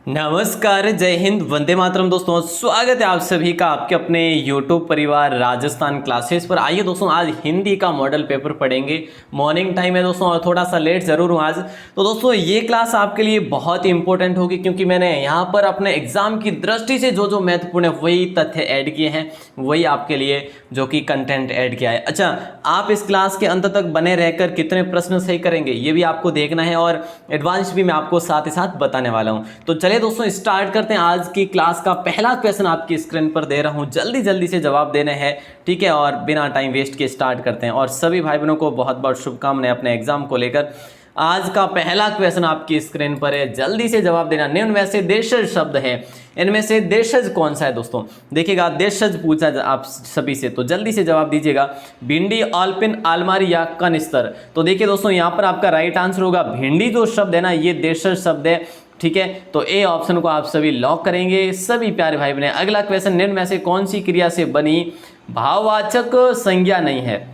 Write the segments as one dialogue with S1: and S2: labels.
S1: नमस्कार, जय हिंद, वंदे मातरम। दोस्तों स्वागत है आप सभी का आपके अपने YouTube परिवार राजस्थान क्लासेस पर। आइए दोस्तों, आज हिंदी का मॉडल पेपर पढ़ेंगे। मॉर्निंग टाइम है दोस्तों और थोड़ा सा लेट ज़रूर हूँ आज। तो दोस्तों ये क्लास आपके लिए बहुत ही इंपॉर्टेंट होगी, क्योंकि मैंने यहाँ पर अपने एग्जाम की दृष्टि से जो जो महत्वपूर्ण है वही तथ्य ऐड किए हैं, वही आपके लिए जो कि कंटेंट ऐड किया है। अच्छा, आप इस क्लास के अंत तक बने रहकर कितने प्रश्न सही करेंगे ये भी आपको देखना है, और एडवांस भी मैं आपको साथ ही साथ बताने वाला हूँ। तो चलिए दोस्तों स्टार्ट करते हैं। आज की क्लास का पहला क्वेश्चन आपकी स्क्रीन पर दे रहा हूं, जल्दी जल्दी से जवाब देने हैं, ठीक है। और बिना टाइम वेस्ट के स्टार्ट करते हैं। और सभी भाई बहनों को बहुत बहुत शुभकामनाएं अपने एग्जाम को लेकर। आज का पहला क्वेश्चन आपकी स्क्रीन पर है, जल्दी से जवाब देना। निम्न में से देशज शब्द है, इनमें से देशज कौन सा है दोस्तों? देखिएगा, देशज पूछा आप सभी से, तो जल्दी से जवाब दीजिएगा। भिंडी, आलपिन, आलमारी या कनिस्तर। तो देखिए दोस्तों, यहाँ पर आपका राइट आंसर होगा भिंडी। जो शब्द है ना, ये देशज शब्द है, ठीक है। तो ए ऑप्शन को आप सभी लॉक करेंगे सभी प्यारे भाई बहन। अगला क्वेश्चन, निम्न में से कौन सी क्रिया से बनी भाववाचक संज्ञा नहीं है?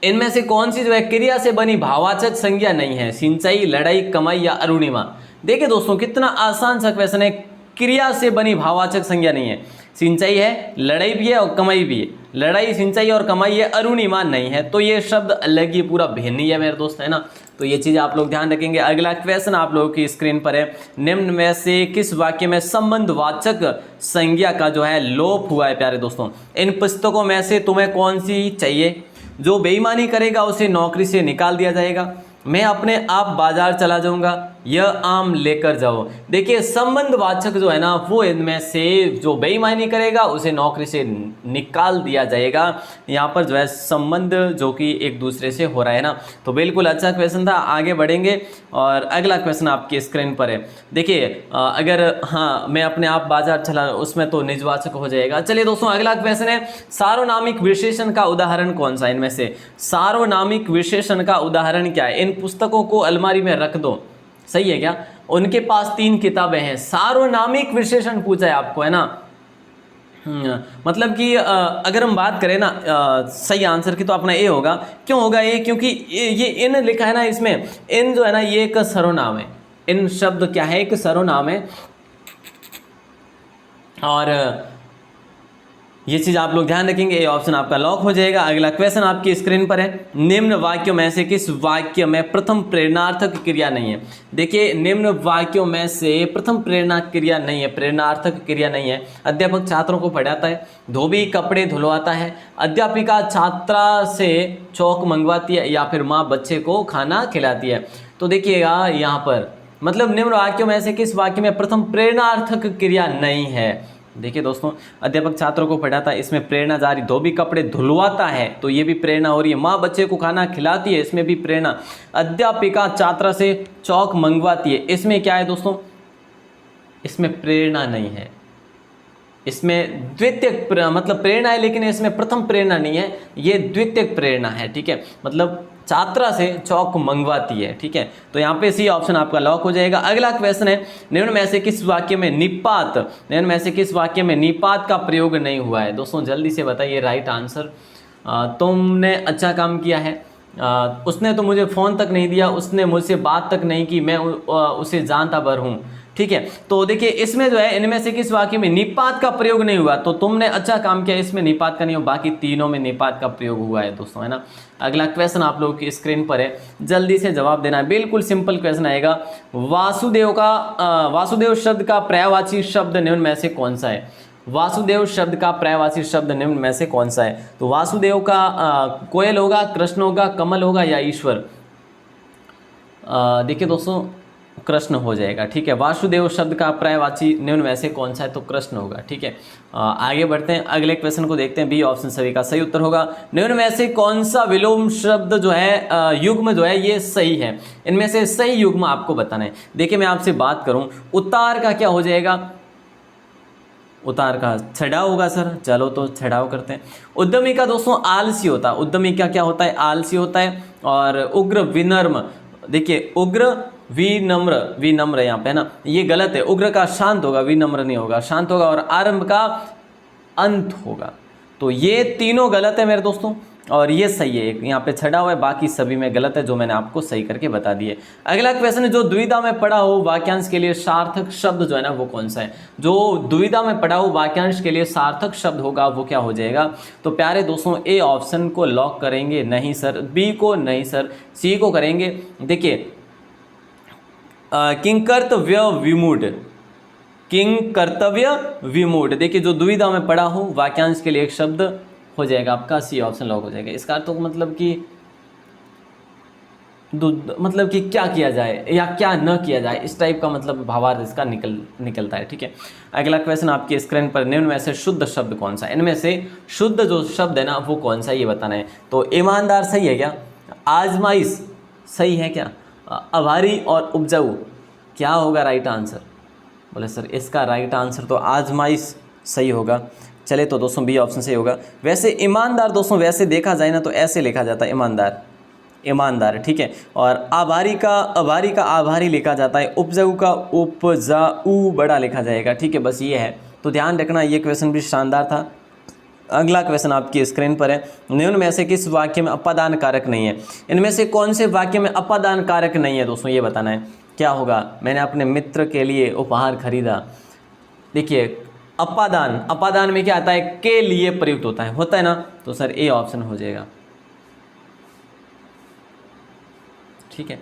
S1: इनमें से कौन सी जो है क्रिया से बनी भाववाचक संज्ञा नहीं है? सिंचाई, लड़ाई, कमाई या अरुणिमा। देखिए दोस्तों, कितना आसान सा क्वेश्चन है। क्रिया से बनी भाववाचक संज्ञा नहीं है। सिंचाई है, लड़ाई भी है और कमाई भी है। लड़ाई, सिंचाई और कमाई है, अरुणिमा नहीं है। तो ये शब्द अलग ही पूरा भिन्न ही है मेरे दोस्त, है ना। तो ये चीज़ आप लोग ध्यान रखेंगे। अगला क्वेश्चन आप लोगों की स्क्रीन पर है, निम्न में से किस वाक्य में संबंधवाचक संज्ञा का जो है लोप हुआ है? प्यारे दोस्तों, इन पुस्तकों में से तुम्हें कौन सी चाहिए? जो बेईमानी करेगा उसे नौकरी से निकाल दिया जाएगा। मैं अपने आप बाजार चला जाऊंगा, यह आम लेकर जाओ। देखिए, संबंधवाचक जो है ना, वो इनमें से जो बेईमानी करेगा उसे नौकरी से निकाल दिया जाएगा। यहाँ पर जो है संबंध जो कि एक दूसरे से हो रहा है ना। तो बिल्कुल अच्छा क्वेश्चन था, आगे बढ़ेंगे। और अगला क्वेश्चन आपकी स्क्रीन पर है। देखिए, अगर हाँ मैं अपने आप बाजार चला, उसमें तो निजवाचक हो जाएगा। चलिए दोस्तों, अगला क्वेश्चन है, सार्वनामिक विशेषण का उदाहरण कौन सा? इनमें से सार्वनामिक विशेषण का उदाहरण क्या है? इन पुस्तकों को अलमारी में रख दो, सही है क्या? उनके पास 3 किताबें हैं। सार्वनामिक विशेषण पूछा है आपको, है ना। मतलब कि अगर हम बात करें ना सही आंसर की, तो अपना ए होगा। क्यों होगा ए? क्योंकि ये इन लिखा है ना, इसमें इन जो है ना, ये एक सर्वनाम है। इन शब्द क्या है? एक सर्वनाम है। और ये चीज़ आप लोग ध्यान रखेंगे। ये ऑप्शन आपका लॉक हो जाएगा। अगला क्वेश्चन आपकी स्क्रीन पर है, निम्न वाक्यों में से किस वाक्य में प्रथम प्रेरणार्थक क्रिया नहीं है? देखिए, निम्न वाक्यों में से प्रथम प्रेरणा क्रिया नहीं है, प्रेरणार्थक क्रिया नहीं है। अध्यापक छात्रों को पढ़ाता है, धोबी कपड़े धुलवाता है, अध्यापिका छात्रा से चौक मंगवाती है, या फिर माँ बच्चे को खाना खिलाती है। तो देखिएगा, यहाँ पर मतलब निम्न वाक्यों में से किस वाक्य में प्रथम प्रेरणार्थक क्रिया नहीं है? देखिए दोस्तों, अध्यापक छात्रों को पढ़ाता है, इसमें प्रेरणा जारी। धोबी कपड़े धुलवाता है, तो ये भी प्रेरणा हो रही है। माँ बच्चे को खाना खिलाती है, इसमें भी प्रेरणा। अध्यापिका छात्रा से चौक मंगवाती है, इसमें क्या है दोस्तों? इसमें प्रेरणा नहीं है। इसमें द्वितीयक मतलब प्रेरणा है, लेकिन इसमें प्रथम प्रेरणा नहीं है, ये द्वितीयक प्रेरणा है, ठीक है। मतलब छात्रा से चौक मंगवाती है, ठीक है। तो यहाँ पे सी ऑप्शन आपका लॉक हो जाएगा। अगला क्वेश्चन है, निम्न में से किस वाक्य में निपात, निम्न में से किस वाक्य में निपात का प्रयोग नहीं हुआ है? दोस्तों जल्दी से बताइए राइट आंसर। तुमने अच्छा काम किया है, उसने तो मुझे फ़ोन तक नहीं दिया, उसने मुझसे बात तक नहीं की, मैं उसे जानता भर हूँ, ठीक है। तो देखिए, इसमें जो है इनमें से किस वाक्य में निपात का प्रयोग नहीं हुआ? तो तुमने अच्छा काम किया, इसमें निपात का नहीं हो, बाकी तीनों में निपात का प्रयोग हुआ है दोस्तों, है ना। अगला क्वेश्चन आप लोगों की स्क्रीन पर है, जल्दी से जवाब देना है। बिल्कुल सिंपल क्वेश्चन आएगा। वासुदेव शब्द का पर्यायवाची शब्द निम्न में से कौन सा है? वासुदेव शब्द का पर्यायवाची शब्द निम्न में से कौन सा है? तो वासुदेव का कोयल होगा, कृष्ण होगा, कमल होगा या ईश्वर? देखिए दोस्तों, कृष्ण हो जाएगा, ठीक है। वासुदेव शब्द का पर्यायवाची निम्न में से कौन सा है? तो कृष्ण होगा, ठीक है। आगे बढ़ते हैं, अगले क्वेश्चन को देखते हैं। बी ऑप्शन सभी का सही उत्तर होगा। निम्न में से कौन सा विलोम शब्द जो है युग्म जो है ये सही है? इनमें से सही युग्म आपको बताना है। देखिए, मैं आपसे बात करूं, उतार का क्या हो जाएगा? उतार का छड़ाव होगा सर। चलो तो छड़ाव करते हैं। उद्यमी का दोस्तों आलसी होता है। उद्यमी का क्या होता है? आलसी होता है। और उग्र विनम्र, देखिए उग्र विनम्र, विनम्र यहाँ पे है ना, ये गलत है। उग्र का शांत होगा, विनम्र नहीं होगा, शांत होगा। और आरंभ का अंत होगा। तो ये तीनों गलत है मेरे दोस्तों। और ये सही है, एक यहाँ पे छड़ा हुआ है, बाकी सभी में गलत है जो मैंने आपको सही करके बता दिए। अगला क्वेश्चन है, जो दुविधा में पड़ा हो वाक्यांश के लिए सार्थक शब्द जो है ना वो कौन सा है। जो दुविधा में पड़ा हो वाक्यांश के लिए सार्थक शब्द होगा वो क्या हो जाएगा। तो प्यारे दोस्तों ए ऑप्शन को लॉक करेंगे, नहीं सर, बी को नहीं सर, सी को करेंगे। देखिए किंकर्तव्य विमूढ़, किंग कर्तव्य विमूढ़, देखिए जो दुविधा में पड़ा हो वाक्यांश के लिए एक शब्द हो जाएगा आपका, सी ऑप्शन लॉक हो जाएगा। इसका अर्थ तो मतलब कि क्या किया जाए या क्या न किया जाए, इस टाइप का मतलब भावार्थ इसका निकलता है। ठीक है, अगला क्वेश्चन आपकी स्क्रीन पर, निम्न में से शुद्ध शब्द कौन सा है। इनमें से शुद्ध जो शब्द है ना वो कौन सा है ये बताना है। तो ईमानदार सही है क्या, आजमाइश सही है क्या, आभारी और उपजाऊ क्या होगा राइट आंसर। बोले सर इसका राइट आंसर तो आजमाइश सही होगा। चले तो दोस्तों बी ऑप्शन सही होगा। वैसे ईमानदार दोस्तों वैसे देखा जाए ना तो ऐसे लिखा जाता है ईमानदार, ईमानदार, ठीक है। और आभारी का आभारी लिखा जाता है, उपजाऊ का उपजाऊ बड़ा लिखा जाएगा। ठीक है, बस ये है, तो ध्यान रखना। ये क्वेश्चन भी शानदार था। अगला क्वेश्चन आपकी स्क्रीन पर है, निम्न में से किस वाक्य में अपादान कारक नहीं है। इनमें से कौन से वाक्य में अपादान कारक नहीं है दोस्तों ये बताना है। क्या होगा, मैंने अपने मित्र के लिए उपहार खरीदा। देखिए अपादान में क्या आता है, के लिए प्रयुक्त होता है ना, तो सर ए ऑप्शन हो जाएगा। ठीक है,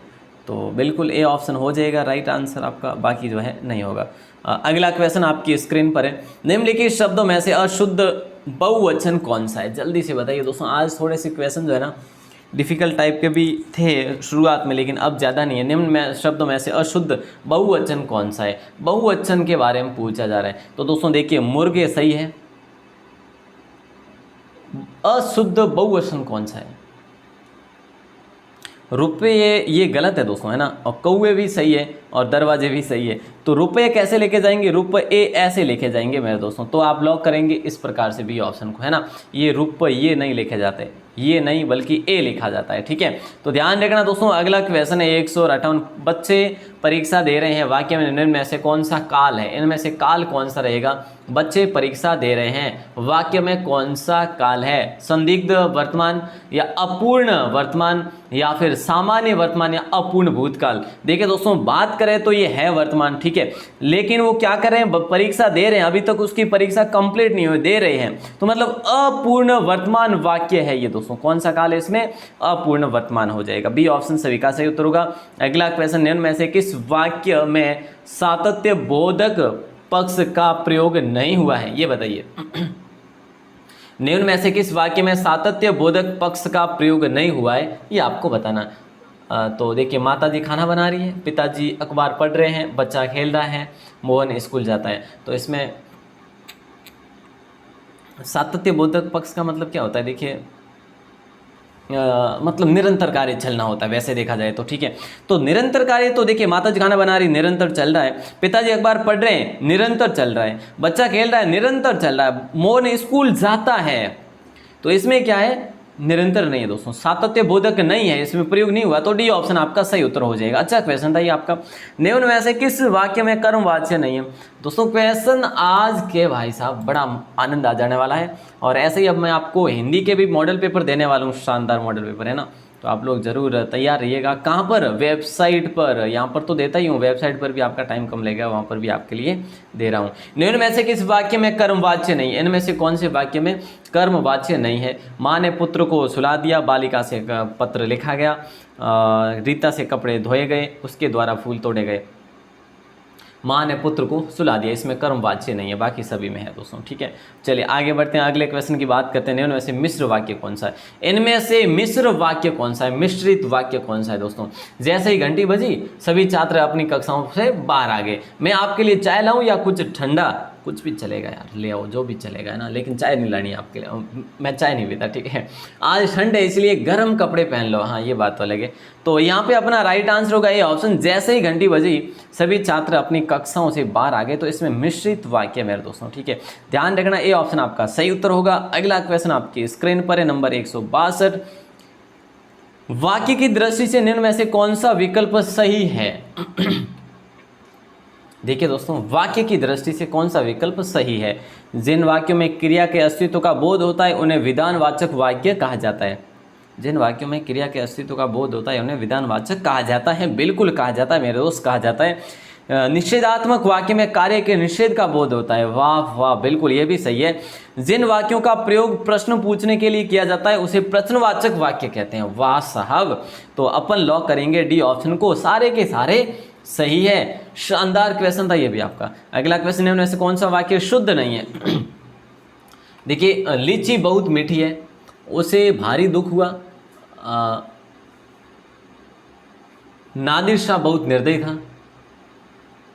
S1: तो बिल्कुल ए ऑप्शन हो जाएगा राइट आंसर आपका, बाकी जो है नहीं होगा। अगला क्वेश्चन आपकी स्क्रीन पर है, निम्नलिखित शब्दों में से अशुद्ध बहुवचन कौन सा है। जल्दी से बताइए दोस्तों, आज थोड़े से क्वेश्चन जो है ना डिफ़िकल्ट टाइप के भी थे शुरुआत में, लेकिन अब ज़्यादा नहीं है। निम्न में शब्दों में से अशुद्ध बहुवचन कौन सा है, बहुवचन के बारे में पूछा जा रहा है। तो दोस्तों देखिए मुर्गे सही है, अशुद्ध बहुवचन कौन सा है, रुपये ये गलत है दोस्तों, है ना। और कौवे भी सही है और दरवाजे भी सही है। तो रुपये कैसे लेके जाएंगे, रुपये ऐसे लेके जाएंगे मेरे दोस्तों। तो आप लॉक करेंगे इस प्रकार से बी ऑप्शन को, है ना। ये रुपये नहीं लिखे जाते, ये नहीं बल्कि ए लिखा जाता है। ठीक है, तो ध्यान रखना दोस्तों। अगला क्वेश्चन है 158, बच्चे परीक्षा दे रहे हैं, वाक्य में निम्न में से कौन सा काल है। इनमें से काल कौन सा रहेगा, बच्चे परीक्षा दे रहे हैं, वाक्य में कौन सा काल है, संदिग्ध वर्तमान या अपूर्ण वर्तमान या फिर सामान्य वर्तमान या अपूर्ण भूतकाल। देखिए दोस्तों बात करें तो ये है वर्तमान, ठीक है, लेकिन वो क्या कर रहे हैं, परीक्षा दे रहे हैं, अभी तक उसकी परीक्षा कंप्लीट नहीं हुई, दे रहे हैं, तो मतलब अपूर्ण वर्तमान वाक्य है ये दोस्तों। कौन सा काल है इसमें, अपूर्ण वर्तमान हो जाएगा। बी ऑप्शन सभी का सही उत्तर होगा। अगला क्वेश्चन, निम्न में से किस वाक्य में सातत्य बोधक पक्ष का प्रयोग नहीं हुआ है, ये बताइए। निम्न में से किस वाक्य में सातत्य बोधक पक्ष का प्रयोग नहीं हुआ है, ये आपको बताना। तो देखिए माताजी खाना बना रही है, पिताजी अखबार पढ़ रहे हैं, बच्चा खेल रहा है, मोहन स्कूल जाता है। तो इसमें सातत्य बोधक पक्ष का मतलब क्या होता है, देखिए मतलब निरंतर कार्य चलना होता है वैसे देखा जाए तो। ठीक है, तो निरंतर कार्य तो देखिए माताजी खाना बना रही निरंतर चल रहा है, पिताजी अखबार पढ़ रहे हैं निरंतर चल रहा है, बच्चा खेल रहा है निरंतर चल रहा है, मोहन स्कूल जाता है। तो इसमें क्या है, निरंतर नहीं है दोस्तों, सातत्य बोधक नहीं है, इसमें प्रयोग नहीं हुआ। तो डी ऑप्शन आपका सही उत्तर हो जाएगा। अच्छा क्वेश्चन था ये आपका। निम्न में से किस वाक्य में कर्मवाच्य नहीं है। दोस्तों क्वेश्चन आज के भाई साहब बड़ा आनंद आ जाने वाला है, और ऐसे ही अब मैं आपको हिंदी के भी मॉडल पेपर देने वाला हूँ, शानदार मॉडल पेपर है ना, तो आप लोग जरूर तैयार रहिएगा। कहाँ पर, वेबसाइट पर, यहाँ पर तो देता ही हूँ, वेबसाइट पर भी आपका टाइम कम लगेगा, वहाँ पर भी आपके लिए दे रहा हूँ। निम्न में से किस वाक्य में कर्मवाच्य नहीं है। इनमें से कौन से वाक्य में कर्मवाच्य नहीं है। माँ ने पुत्र को सुला दिया, बालिका से पत्र लिखा गया, रीता से कपड़े धोए गए, उसके द्वारा फूल तोड़े गए। माँ ने पुत्र को सुला दिया, इसमें कर्मवाच्य नहीं है, बाकी सभी में है दोस्तों। ठीक है, चलिए आगे बढ़ते हैं, अगले क्वेश्चन की बात करते हैं। इनमें से मिश्र वाक्य कौन सा है। इनमें से मिश्र वाक्य कौन सा है, मिश्रित वाक्य कौन सा है दोस्तों। जैसे ही घंटी बजी सभी छात्र अपनी कक्षाओं से बाहर आ गए। मैं आपके लिए चाय लाऊं या कुछ ठंडा, कुछ भी चलेगा यार, ले आओ जो भी चलेगा, है ना, लेकिन चाय नहीं लानी आपके लिए, मैं चाय नहीं पीता। ठीक है, आज ठंड है इसलिए गर्म कपड़े पहन लो, हाँ ये बात तो लगे। तो यहाँ पे अपना राइट आंसर होगा ये ऑप्शन, जैसे ही घंटी बजी सभी छात्र अपनी कक्षाओं से बाहर आ गए। तो इसमें मिश्रित वाक्य मेरे दोस्तों। ठीक है, ध्यान रखना ये ऑप्शन आपका सही उत्तर होगा। अगला क्वेश्चन आपकी स्क्रीन पर है, नंबर 162, वाक्य की दृष्टि से निम्न में से कौन सा विकल्प सही है। देखिए दोस्तों, वाक्य की दृष्टि से कौन सा विकल्प सही है? जिन वाक्यों में क्रिया के अस्तित्व का बोध होता है उन्हें विधानवाचक वाक्य कहा जाता है। जिन वाक्यों में क्रिया के अस्तित्व का बोध होता है उन्हें विधानवाचक कहा जाता है। बिल्कुल कहा जाता है मेरे दोस्त, कहा जाता है। निषेधात्मक वाक्य में कार्य के निषेध का बोध होता है। वाह वाह, बिल्कुल ये भी सही है। जिन वाक्यों का प्रयोग प्रश्न पूछने के लिए किया जाता है उसे प्रश्नवाचक वाक्य कहते हैं। वाह साहब, तो अपन लॉक करेंगे डी ऑप्शन को, सारे के सारे सही है। शानदार क्वेश्चन था ये भी आपका। अगला क्वेश्चन है, उनमें से कौन सा वाक्य शुद्ध नहीं है? देखिए, लीची बहुत मीठी है, उसे भारी दुख हुआ। नादिर शाह बहुत निर्दयी था,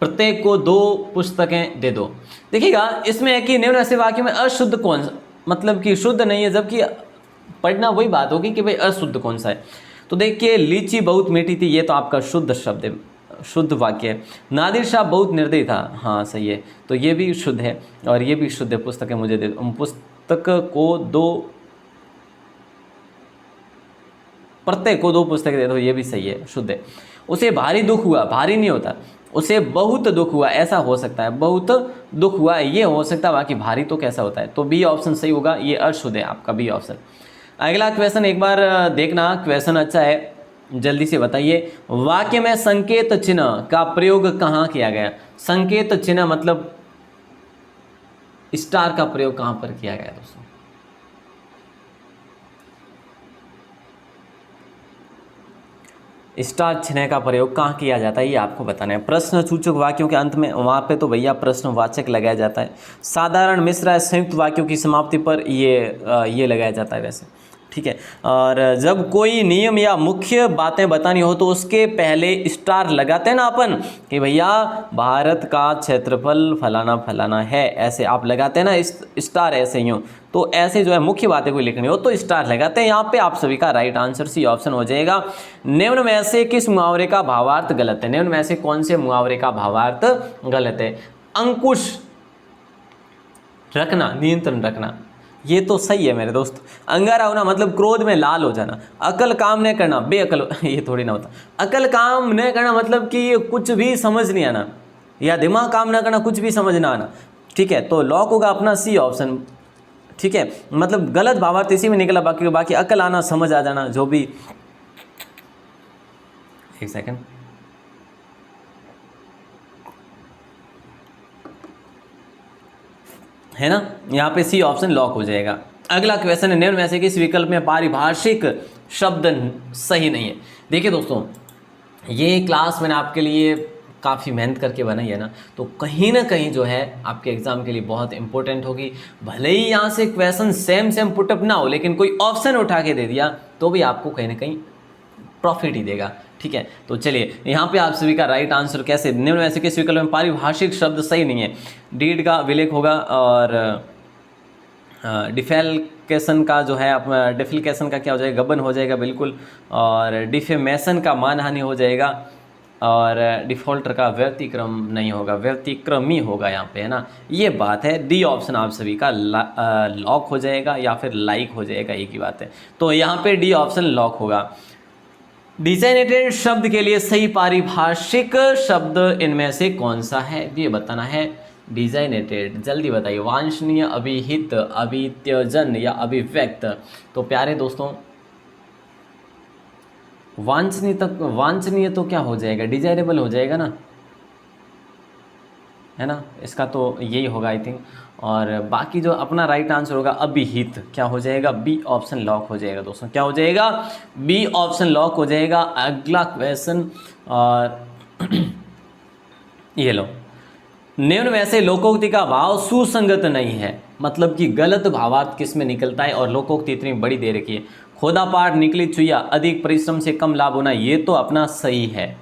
S1: प्रत्येक को 2 पुस्तकें दे दो। देखिएगा, इसमें है कि निम्न ऐसे वाक्य में अशुद्ध कौन सा, मतलब कि शुद्ध नहीं है, जबकि पढ़ना वही बात होगी कि भाई अशुद्ध कौन सा है। तो देखिए, लीची बहुत मीठी थी, ये तो आपका शुद्ध शब्द है, शुद्ध वाक्य है। नादिर शाह बहुत निर्दयी था, हाँ सही है, तो ये भी शुद्ध है और ये भी शुद्ध है। पुस्तकें मुझे दे दो, पुस्तक को 2, प्रत्येक को 2 पुस्तकें दे दो, ये भी सही है, शुद्ध है। उसे भारी दुख हुआ, भारी नहीं होता, उसे बहुत दुख हुआ, ऐसा हो सकता है, बहुत दुख हुआ ये हो सकता है, बाकी भारी तो कैसा होता है। तो बी ऑप्शन सही होगा, ये अशुद्ध है आपका बी ऑप्शन। अगला क्वेश्चन एक बार देखना, क्वेश्चन अच्छा है, जल्दी से बताइए। वाक्य में संकेत चिन्ह का प्रयोग कहाँ किया गया? संकेत चिन्ह मतलब स्टार का प्रयोग कहाँ पर किया गया दोस्तों? स्टार चिन्ह का प्रयोग कहाँ किया जाता है ये आपको बताना है। प्रश्नसूचक वाक्यों के अंत में, वहाँ पे तो भैया प्रश्नवाचक लगाया जाता है। साधारण मिश्र या संयुक्त वाक्यों की समाप्ति पर ये लगाया जाता है वैसे, ठीक है। और जब कोई नियम या मुख्य बातें बतानी हो तो उसके पहले स्टार लगाते हैं ना अपन, कि भैया भारत का क्षेत्रफल फलाना फलाना है, ऐसे आप लगाते हैं ना स्टार, ऐसे यूँ। तो ऐसे जो है मुख्य बातें कोई लिखनी हो तो स्टार लगाते हैं। यहाँ पे आप सभी का राइट आंसर सी ऑप्शन हो जाएगा। निम्न में से किस मुहावरे का भावार्थ गलत है? निम्न में से कौन से मुहावरे का भावार्थ गलत है? अंकुश रखना, नियंत्रण रखना, ये तो सही है मेरे दोस्त। अंगारा होना मतलब क्रोध में लाल हो जाना। अकल काम नहीं करना, बेअकल ये थोड़ी ना होता। अकल काम नहीं करना मतलब कि कुछ भी समझ नहीं आना, या दिमाग काम ना करना, कुछ भी समझ ना आना, ठीक है। तो लॉक होगा अपना सी ऑप्शन, ठीक है। मतलब गलत भावार्थ इसी में निकला, बाकी अकल आना, समझ आ जाना, जो भी। एक सेकंड, है ना, यहाँ पे सी ऑप्शन लॉक हो जाएगा। अगला क्वेश्चन है, निम्न में से किस विकल्प में पारिभाषिक शब्द सही नहीं है? देखिए दोस्तों, ये क्लास मैंने आपके लिए काफ़ी मेहनत करके बनाई है ना, तो कहीं ना कहीं जो है आपके एग्जाम के लिए बहुत इंपॉर्टेंट होगी। भले ही यहाँ से क्वेश्चन सेम पुटअप ना हो, लेकिन कोई ऑप्शन उठा के दे दिया तो भी आपको कहीं ना कहीं प्रॉफिट ही देगा, ठीक है। तो चलिए, यहाँ पे आप सभी का राइट आंसर कैसे, निम्न में से किस विकल्प में पारिभाषिक शब्द सही नहीं है? डीड का विलेख होगा, और डिफेलकेशन का जो है डिफिलकेशन का क्या हो जाएगा? गबन हो जाएगा बिल्कुल। और डिफेमेशन का मानहानि हो जाएगा। और डिफॉल्टर का व्यतिक्रम नहीं होगा, व्यतिक्रमी होगा यहाँ पे, है ना। ये बात है, डी ऑप्शन आप सभी का लॉक हो जाएगा या फिर लाइक हो जाएगा, एक ही बात है। तो यहाँ पे डी ऑप्शन लॉक होगा। डिजाइनेटेड शब्द के लिए सही पारिभाषिक शब्द इनमें से कौन सा है, ये बताना है। डिजाइनेटेड, जल्दी बताइए। वांछनीय, अभिहित, अभित्यजन या अभिव्यक्त? तो प्यारे दोस्तों, वांछनीय तो क्या हो जाएगा? डिजायरेबल हो जाएगा ना, है ना, इसका तो यही होगा आई थिंक। और बाकी जो अपना राइट आंसर होगा अभिहित, क्या हो जाएगा? बी ऑप्शन लॉक हो जाएगा दोस्तों, क्या हो जाएगा? बी ऑप्शन लॉक हो जाएगा। अगला क्वेश्चन, और ये लो, निम्न में से लोकोक्ति का भाव सुसंगत नहीं है, मतलब कि गलत भावार्थ किस में निकलता है? और लोकोक्ति इतनी बड़ी दे रखी है, खोदा पार निकली चुईया, अधिक परिश्रम से कम लाभ होना, ये तो अपना सही है।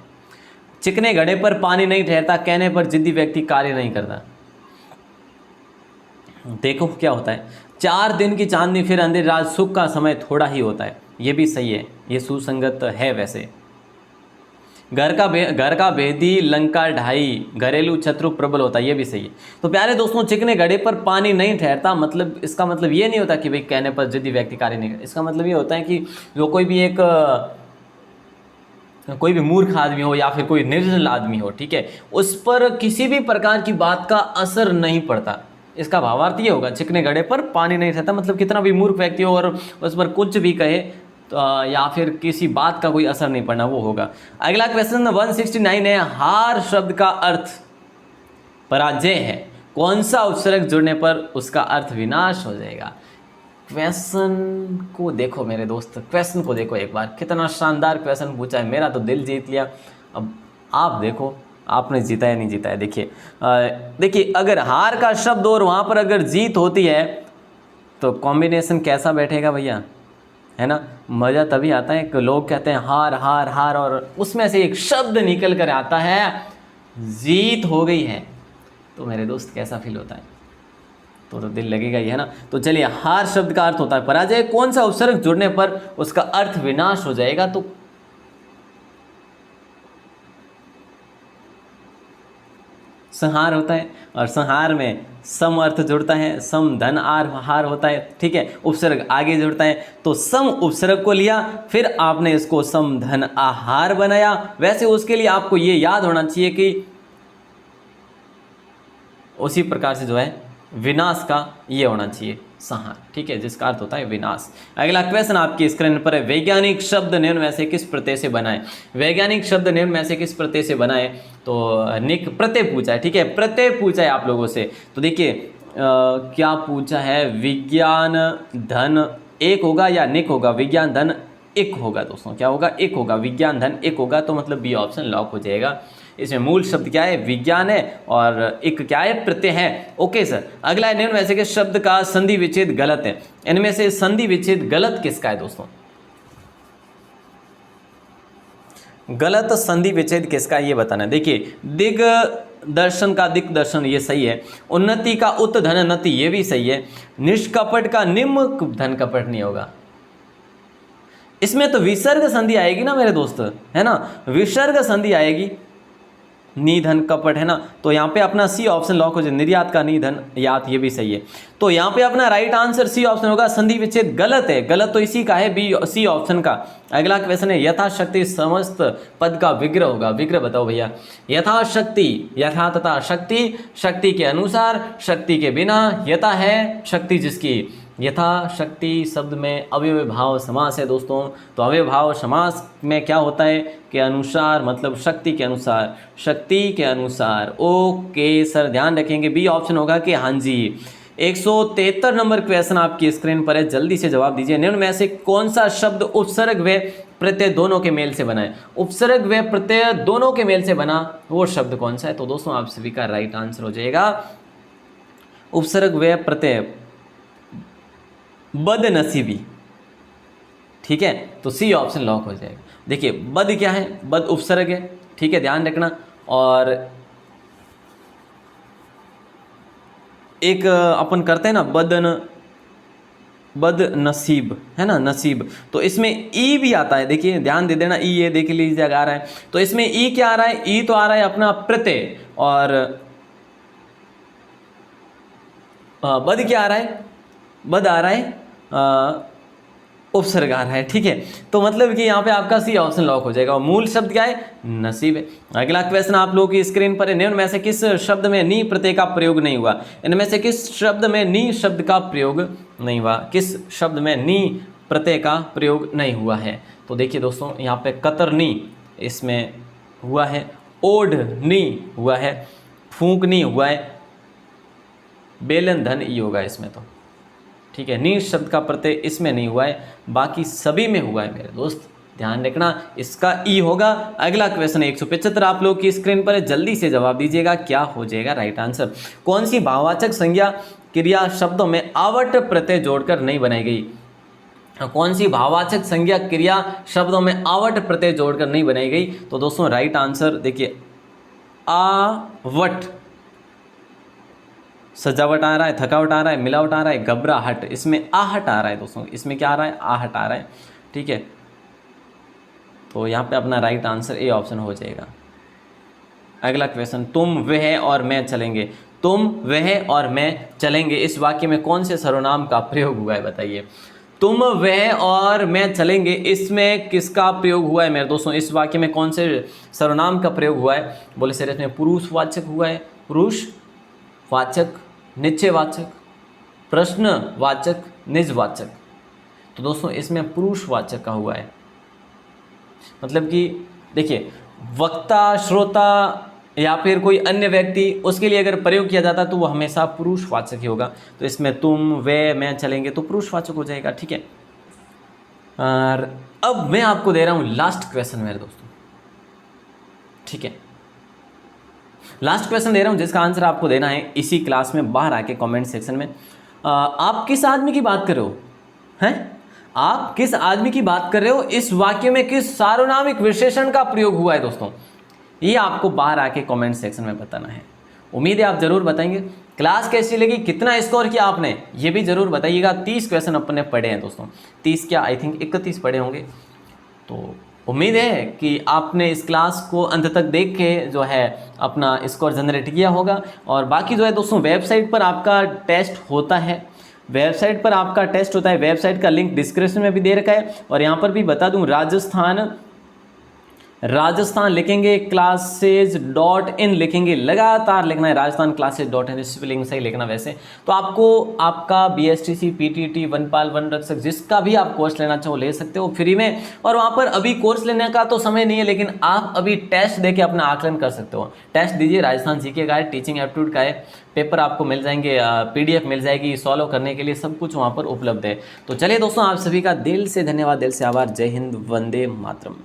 S1: चिकने घड़े पर पानी नहीं ठहरता, कहने पर जिद्दी व्यक्ति कार्य नहीं करता। देखो क्या होता है, 4 दिन की चांदनी फिर अंधेरी रात, सुख का समय थोड़ा ही होता है, ये भी सही है, ये सुसंगत है वैसे। घर का भेदी लंका ढाई, घरेलू शत्रु प्रबल होता है, ये भी सही है। तो प्यारे दोस्तों, चिकने घड़े पर पानी नहीं ठहरता, मतलब इसका मतलब ये नहीं होता कि भाई कहने पर जिद्दी व्यक्ति कार्य नहीं करता। इसका मतलब ये होता है कि जो कोई भी एक कोई भी मूर्ख आदमी हो या फिर कोई निर्जल आदमी हो, ठीक है, उस पर किसी भी प्रकार की बात का असर नहीं पड़ता। इसका भावार्थ ये होगा, चिकने घड़े पर पानी नहीं रहता, मतलब कितना भी मूर्ख व्यक्ति हो और उस पर कुछ भी कहे तो या फिर किसी बात का कोई असर नहीं पड़ना, वो होगा। अगला क्वेश्चन 169 है, हार शब्द का अर्थ पराजय है, कौन सा उपसर्ग जुड़ने पर उसका अर्थ विनाश हो जाएगा। क्वेश्चन को देखो मेरे दोस्त, क्वेश्चन को देखो एक बार, कितना शानदार क्वेश्चन पूछा है, मेरा तो दिल जीत लिया। अब आप देखो आपने जीता है नहीं जीता है। देखिए अगर हार का शब्द और वहाँ पर अगर जीत होती है तो कॉम्बिनेशन कैसा बैठेगा भैया, है ना। मज़ा तभी आता है कि लोग कहते हैं हार हार हार और उसमें से एक शब्द निकल कर आता है जीत हो गई है, तो मेरे दोस्त कैसा फील होता है, तो दिल लगेगा ही, है ना। तो चलिए, हार शब्द का अर्थ होता है पराजय, कौन सा उपसर्ग जुड़ने पर उसका अर्थ विनाश हो जाएगा, तो संहार होता है, और संहार में सम अर्थ जुड़ता है, सम धन आर हार होता है, ठीक है, उपसर्ग आगे जुड़ता है, तो सम उपसर्ग को लिया, फिर आपने इसको सम धन आहार बनाया। वैसे उसके लिए आपको ये याद होना चाहिए कि उसी प्रकार से जो है विनाश का ये होना चाहिए संहार, ठीक है, जिसका अर्थ होता है विनाश। अगला क्वेश्चन आपकी स्क्रीन पर है, वैज्ञानिक शब्द निम्न में से किस प्रत्यय से बनाए। वैज्ञानिक शब्द निम्न में से किस प्रत्यय से बनाए, तो निक प्रत्यय पूछा है, ठीक है, प्रत्यय पूछा है आप लोगों से। तो देखिए क्या पूछा है, विज्ञान धन एक होगा या निक होगा, विज्ञान धन एक होगा दोस्तों, क्या होगा, एक होगा, विज्ञान धन एक होगा, तो मतलब बी ऑप्शन लॉक हो जाएगा। इसमें मूल शब्द क्या है, विज्ञान है, और एक क्या है, प्रत्यय है। ओके सर, अगला है, निम्न में से किस शब्द का संधि विच्छेद गलत है। इनमें से संधि विच्छेद गलत किसका है दोस्तों, गलत संधि विच्छेद किसका है ये बताना है। देखिए दिग दर्शन का दिक दर्शन ये सही है, उन्नति का उत धन नति ये भी सही है, निष्कपट का निम्न धन कपट नहीं होगा। इसमें तो विसर्ग संधि आएगी ना मेरे दोस्त, है ना, विसर्ग संधि आएगी, निधन कपट, है ना। तो यहाँ पे अपना सी ऑप्शन लॉक हो जाए, निर्यात का निधन यात ये भी सही है। तो यहाँ पे अपना राइट आंसर सी ऑप्शन होगा, संधि विच्छेद गलत है, गलत तो इसी का है, बी सी ऑप्शन का। अगला क्वेश्चन है, यथाशक्ति समस्त पद का विग्रह होगा। विग्रह बताओ भैया, यथाशक्ति, यथा तथा शक्ति, शक्ति के अनुसार, शक्ति के बिना, यथा है शक्ति जिसकी, यथाशक्ति शब्द में अव्यय भाव समास है दोस्तों। तो अव्यय भाव समास में क्या होता है कि अनुसार, मतलब शक्ति के अनुसार, शक्ति के अनुसार। ओके सर, ध्यान रखेंगे, बी ऑप्शन होगा कि हाँ जी। 173 नंबर क्वेश्चन आपकी स्क्रीन पर है, जल्दी से जवाब दीजिए। निम्न में से कौन सा शब्द उपसर्ग व प्रत्यय दोनों के मेल से बना है। उपसर्ग व प्रत्यय दोनों के मेल से बना वो शब्द कौन सा है, तो दोस्तों आप सभी का राइट आंसर हो जाएगा उपसर्ग व प्रत्यय बदनसीबी, ठीक है, तो सी ऑप्शन लॉक हो जाएगा। देखिए बद क्या है, बद उपसर्ग है, ठीक है, ध्यान रखना। और एक अपन करते हैं ना बद नसीब, है ना, नसीब, तो इसमें ई भी आता है, देखिए ध्यान दे देना, ई ये देख लीजिए आ रहा है, तो इसमें ई क्या आ रहा है, ई तो आ रहा है अपना प्रत्यय, और बद क्या आ रहा है, बद आ रहा है उपसर्ग आ रहा है, ठीक है। तो मतलब कि यहाँ पे आपका सी ऑप्शन लॉक हो जाएगा। और मूल शब्द क्या है, नसीब है। अगला क्वेश्चन आप लोगों की स्क्रीन पर है, निम्न में से किस शब्द में नी प्रत्यय का प्रयोग नहीं हुआ। इनमें से किस शब्द में नी शब्द का प्रयोग नहीं हुआ, किस शब्द में नी प्रत्यय का प्रयोग नहीं हुआ है। तो देखिए दोस्तों, यहाँ पे कतरनी इसमें हुआ है, ओढ़नी हुआ है, फूंकनी हुआ है, बेलन धन ई होगा इसमें, तो ठीक है, नी शब्द का प्रत्यय इसमें नहीं हुआ है, बाकी सभी में हुआ है मेरे दोस्त, ध्यान रखना, इसका ई होगा। अगला क्वेश्चन 175 आप लोग की स्क्रीन पर है, जल्दी से जवाब दीजिएगा, क्या हो जाएगा राइट आंसर। कौन सी भाववाचक संज्ञा क्रिया शब्दों में आवट प्रत्यय जोड़कर नहीं बनाई गई। कौन सी भाववाचक संज्ञा क्रिया शब्दों में आवट प्रत्यय जोड़कर नहीं बनाई गई, तो दोस्तों राइट आंसर देखिए आवट, सजावट आ रहा है, थकावट आ रहा है, मिलावट आ रहा है, घबराहट, इसमें आहट आ रहा है दोस्तों, इसमें क्या आ रहा है, आहट आ रहा है, ठीक है। तो यहाँ पे अपना राइट आंसर ए ऑप्शन हो जाएगा। अगला क्वेश्चन, तुम वह और मैं चलेंगे। तुम वह और मैं चलेंगे, इस वाक्य में कौन से सर्वनाम का प्रयोग हुआ है बताइए। तुम वह और मैं चलेंगे, इसमें किसका प्रयोग हुआ है मेरे दोस्तों? इस वाक्य में कौन से सर्वनाम का प्रयोग हुआ है? बोले सर इसमें पुरुषवाचक हुआ है, पुरुषवाचक, निश्चयवाचक, प्रश्नवाचक, निजवाचक। तो दोस्तों इसमें पुरुषवाचक का हुआ है। मतलब कि देखिए, वक्ता, श्रोता या फिर कोई अन्य व्यक्ति, उसके लिए अगर प्रयोग किया जाता तो वो हमेशा पुरुषवाचक ही होगा। तो इसमें तुम, वे, मैं चलेंगे तो पुरुषवाचक हो जाएगा, ठीक है। और अब मैं आपको दे रहा हूं लास्ट क्वेश्चन मेरे दोस्तों, ठीक है। लास्ट क्वेश्चन दे रहा हूं जिसका आंसर आपको देना है इसी क्लास में बाहर आके कमेंट सेक्शन में। आप किस आदमी की बात कर रहे हो? हैं? आप किस आदमी की बात कर रहे हो? इस वाक्य में किस सार्वनामिक विशेषण का प्रयोग हुआ है दोस्तों? ये आपको बाहर आके कमेंट सेक्शन में बताना है। उम्मीद है आप जरूर बताएंगे। क्लास कैसी लगी, कितना स्कोर किया आपने, ये भी जरूर बताइएगा। 30 क्वेश्चन अपन ने पढ़े हैं दोस्तों, 30 क्या आई थिंक 31 पढ़े होंगे। तो उम्मीद है कि आपने इस क्लास को अंत तक देख के जो है अपना स्कोर जनरेट किया होगा। और बाकी जो है दोस्तों, वेबसाइट पर आपका टेस्ट होता है, वेबसाइट पर आपका टेस्ट होता है। वेबसाइट का लिंक डिस्क्रिप्शन में भी दे रखा है। और यहाँ पर भी बता दूं, राजस्थान लिखेंगे, classes.in लिखेंगे, लगातार लिखना है rajasthanclasses.in, स्पेलिंग सही लिखना। वैसे तो आपको आपका BSTC, PTT, वनपाल, वन रक्षक, जिसका भी आप कोर्स लेना चाहो ले सकते हो फ्री में। और वहाँ पर अभी कोर्स लेने का तो समय नहीं है, लेकिन आप अभी टेस्ट देके अपना आकलन कर सकते हो। टेस्ट दीजिए, राजस्थान जीके का है, टीचिंग एप्टीट्यूड का है, पेपर आपको मिल जाएंगे, PDF मिल जाएगी सॉल्व करने के लिए, सब कुछ वहाँ पर उपलब्ध है। तो चलिए दोस्तों, आप सभी का दिल से धन्यवाद, दिल से आभार। जय हिंद, वंदे मातरम।